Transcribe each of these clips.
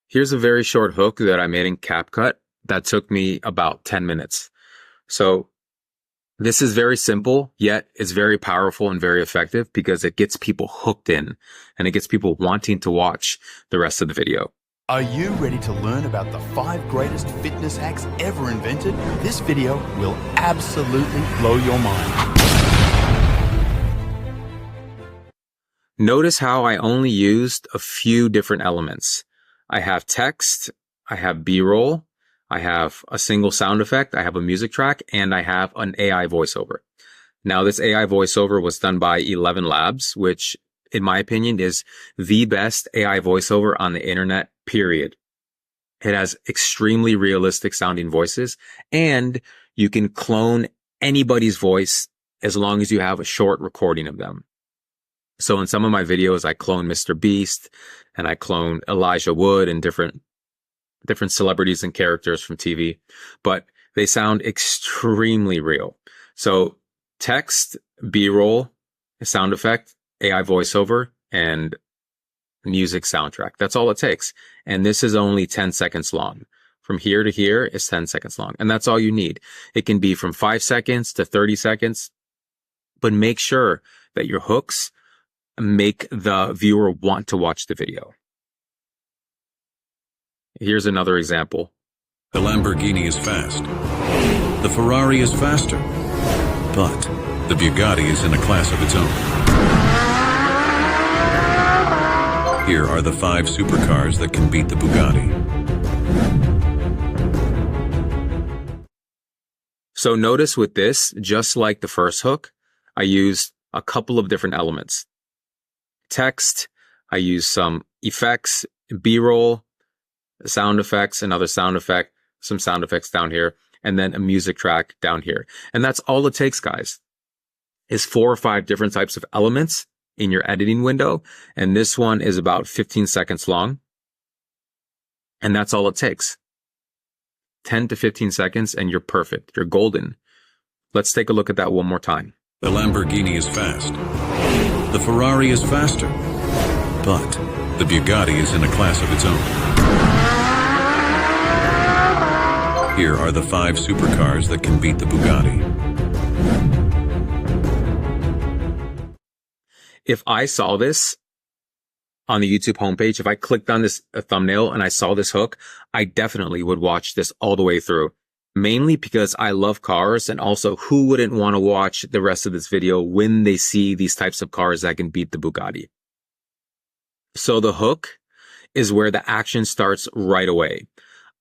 Here's a very short hook that I made in CapCut that took me about 10 minutes. So this is very simple, yet it's very powerful and very effective because it gets people hooked in and it gets people wanting to watch the rest of the video. Are you ready to learn about the 5 greatest fitness hacks ever invented? This video will absolutely blow your mind. Notice how I only used a few different elements. I have text, I have B-roll, I have a single sound effect, I have a music track, and I have an AI voiceover. Now, this AI voiceover was done by 11 Labs, which, in my opinion, is the best AI voiceover on the internet, period. It has extremely realistic sounding voices, and you can clone anybody's voice as long as you have a short recording of them. So in some of my videos, I clone Mr. Beast and I clone Elijah Wood and different celebrities and characters from TV, but they sound extremely real. So text, B-roll, sound effect, AI voiceover, and music soundtrack. That's all it takes. And this is only 10 seconds long. From here to here is 10 seconds long. And that's all you need. It can be from 5 seconds to 30 seconds, but make sure that your hooks make the viewer want to watch the video. Here's another example. The Lamborghini is fast. The Ferrari is faster. But the Bugatti is in a class of its own. Here are the 5 supercars that can beat the Bugatti. So notice with this, just like the first hook, I used a couple of different elements. Text, I used some effects, B-roll, sound effects, another sound effect, some sound effects down here, and then a music track down here. And that's all it takes, guys, is 4 or 5 different types of elements in your editing window. And this one is about 15 seconds long. And that's all it takes. 10 to 15 seconds and you're perfect. You're golden. Let's take a look at that one more time. The Lamborghini is fast. The Ferrari is faster. But the Bugatti is in a class of its own. Here are the 5 supercars that can beat the Bugatti. If I saw this on the YouTube homepage, if I clicked on this thumbnail and I saw this hook, I definitely would watch this all the way through. Mainly because I love cars, and also who wouldn't want to watch the rest of this video when they see these types of cars that can beat the Bugatti. So the hook is where the action starts right away.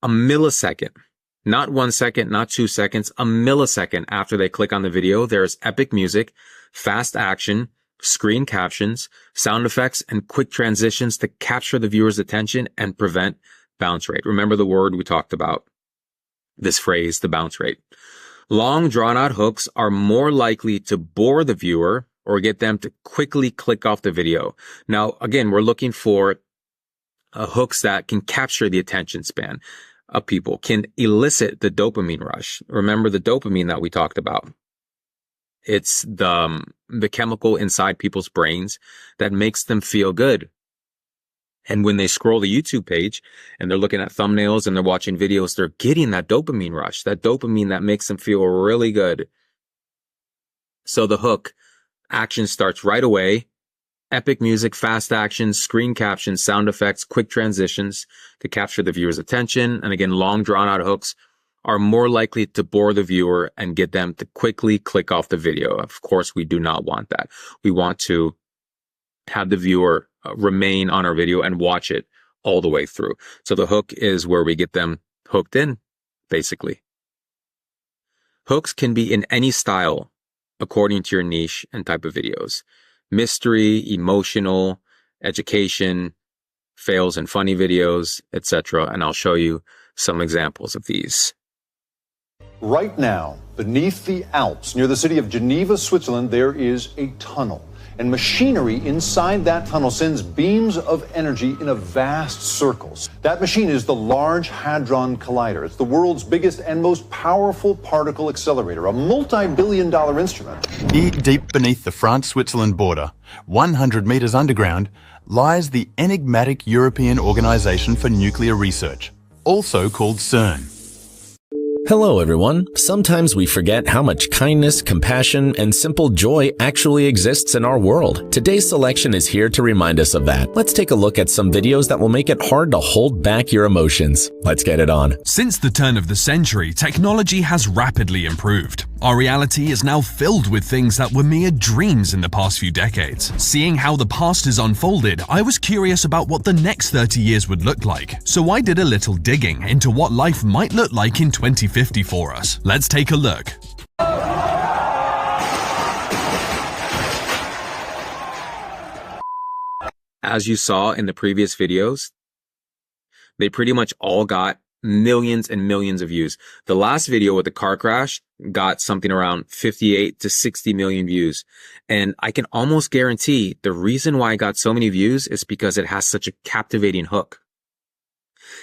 A millisecond, not 1 second, not 2 seconds, a millisecond after they click on the video, there's epic music, fast action, screen captions, sound effects, and quick transitions to capture the viewer's attention and prevent bounce rate. Remember the word we talked about, this phrase, the bounce rate. Long drawn-out hooks are more likely to bore the viewer or get them to quickly click off the video. Now, again, we're looking for hooks that can capture the attention span of people, can elicit the dopamine rush. Remember the dopamine that we talked about. It's the chemical inside people's brains that makes them feel good. And when they scroll the YouTube page and they're looking at thumbnails and they're watching videos, they're getting that dopamine rush, that dopamine that makes them feel really good. So the hook, action starts right away. Epic music, fast action, screen captions, sound effects, quick transitions to capture the viewer's attention. And again, long drawn out hooks are more likely to bore the viewer and get them to quickly click off the video. Of course, we do not want that. We want to have the viewer remain on our video and watch it all the way through. So the hook is where we get them hooked in, basically. Hooks can be in any style according to your niche and type of videos. Mystery, emotional, education, fails and funny videos, etc. And I'll show you some examples of these. Right now, beneath the Alps, near the city of Geneva, Switzerland, there is a tunnel. and machinery inside that tunnel sends beams of energy in a vast circles. That machine is the Large Hadron Collider. It's the world's biggest and most powerful particle accelerator, a multi-billion-dollar instrument. Here, deep beneath the France-Switzerland border, 100 meters underground, lies the enigmatic European Organization for Nuclear Research, also called CERN. Hello everyone. Sometimes we forget how much kindness, compassion, and simple joy actually exists in our world. Today's selection is here to remind us of that. Let's take a look at some videos that will make it hard to hold back your emotions. Let's get it on. Since the turn of the century, technology has rapidly improved. Our reality is now filled with things that were mere dreams in the past few decades. Seeing how the past is unfolded, I was curious about what the next 30 years would look like. So I did a little digging into what life might look like in 2050 for us. Let's take a look. As you saw in the previous videos, they pretty much all got millions and millions of views. The last video with the car crash got something around 58 to 60 million views. And I can almost guarantee the reason why I got so many views is because it has such a captivating hook.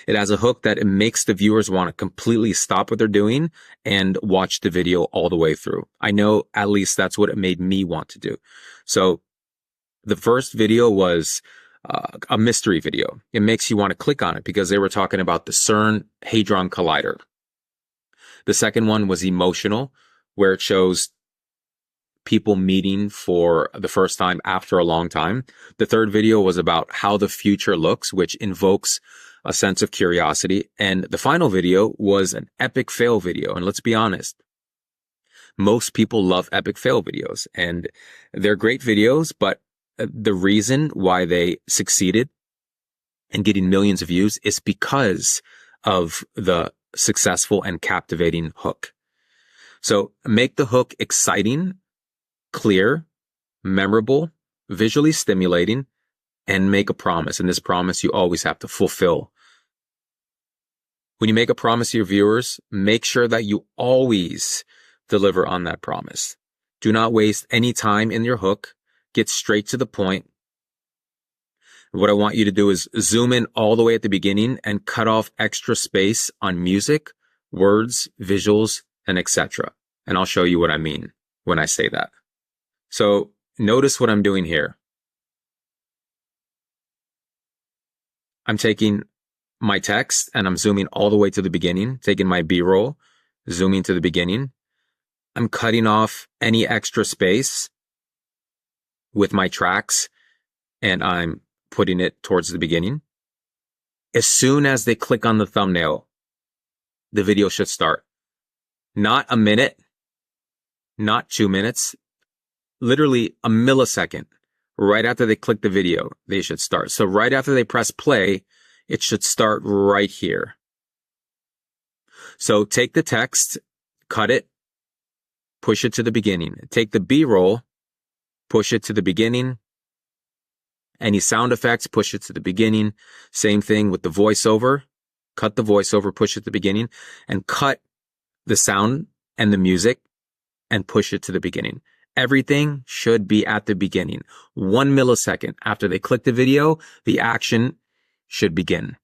It has a hook that it makes the viewers want to completely stop what they're doing and watch the video all the way through. I know at least that's what it made me want to do. So the first video was a mystery video. It makes you want to click on it because they were talking about the CERN Hadron Collider. The second one was emotional, where it shows people meeting for the first time after a long time. The third video was about how the future looks, which invokes a sense of curiosity. And the final video was an epic fail video. And let's be honest, most people love epic fail videos, and they're great videos, but the reason why they succeeded in getting millions of views is because of the successful and captivating hook. So make the hook exciting, clear, memorable, visually stimulating, and make a promise. And this promise you always have to fulfill. When you make a promise to your viewers, make sure that you always deliver on that promise. Do not waste any time in your hook. Get straight to the point. What I want you to do is zoom in all the way at the beginning and cut off extra space on music, words, visuals, and etc. And I'll show you what I mean when I say that. So notice what I'm doing here. I'm taking my text and I'm zooming all the way to the beginning, taking my B-roll, zooming to the beginning. I'm cutting off any extra space with my tracks, and I'm putting it towards the beginning. As soon as they click on the thumbnail, the video should start. Not a minute, not 2 minutes, literally a millisecond. Right after they click the video, they should start. So right after they press play, it should start right here. So take the text, cut it, push it to the beginning. Take the B-roll, push it to the beginning. Any sound effects, push it to the beginning. Same thing with the voiceover. Cut the voiceover, push it to the beginning, and cut the sound and the music and push it to the beginning. Everything should be at the beginning. 1 millisecond after they click the video, the action should begin.